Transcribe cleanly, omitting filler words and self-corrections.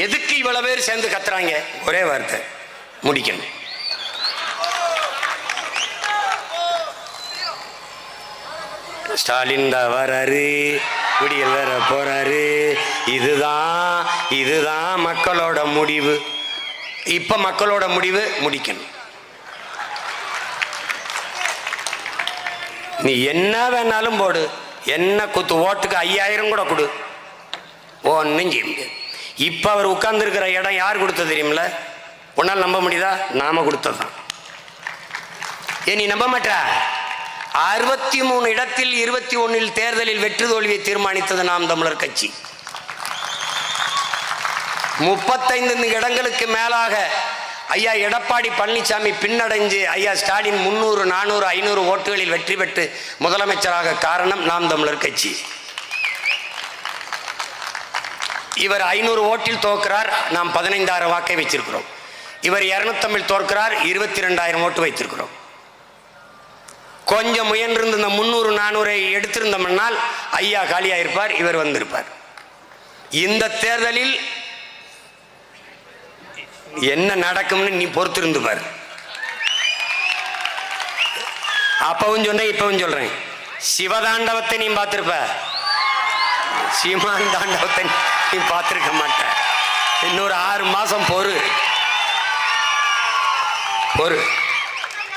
எதுக்கு இவ்வளவு பேர் சேர்ந்து கத்துறாங்க? ஒரே வார்த்தை, முடிக்கணும். ஸ்டாலின் தான் வராரு, விடியல் வேற போறாரு. இதுதான் மக்களோட முடிவு. இப்ப மக்களோட முடிவு முடிக்கணும். நீ என்ன வேணாலும் போடு, என்ன குத்து, ஓட்டுக்கு 5000 கூட கொடு, ஒன்னும் செய்ய முடியாது. இப்ப அவர் உட்கார்ந்து இருக்கிற இடம் யார் கொடுத்தது தெரியுமில்ல? உன்னால் நம்ப முடியுதா? நாம கொடுத்ததுதான். நீ நம்ப மாட்டா? 63 இடத்தில் 21 தேர்தலில் வெற்றி தோல்வியை தீர்மானித்தது நாம் தமிழர் கட்சி. 35 இடங்களுக்கு மேலாக ஐயா எடப்பாடி பழனிசாமி பின்னடைஞ்சு ஐயா ஸ்டாலின் 300, 400, 500 ஓட்டுகளில் வெற்றி பெற்று முதலமைச்சராக காரணம் நாம் தமிழர் கட்சி. இவர் 500 ஓட்டில் தோற்கிறார், நாம் 15000 வாக்கை வச்சிருக்கிறோம். இவர் 250 தோற்கிறார், 22,000 ஓட்டு வைத்திருக்கிறோம். கொஞ்சம் முயன்றிருந்து இந்த 300, 400 எடுத்திருந்தோம்னால் ஐயா காலியாயிருப்பார், இவர் வந்திருப்பார். இந்த தேர்தலில் என்ன நடக்கும்னு நீ பொறுத்திருந்து பார். அப்பவும் சொன்னேன், இப்பவும் சொல்றேன், சிவதாண்டவத்தை நீ பார்த்திருப்ப, சீமான் தாண்டவத்தை நீ பார்த்திருக்க மாட்ட. இன்னொரு 6 மாசம் பொறு.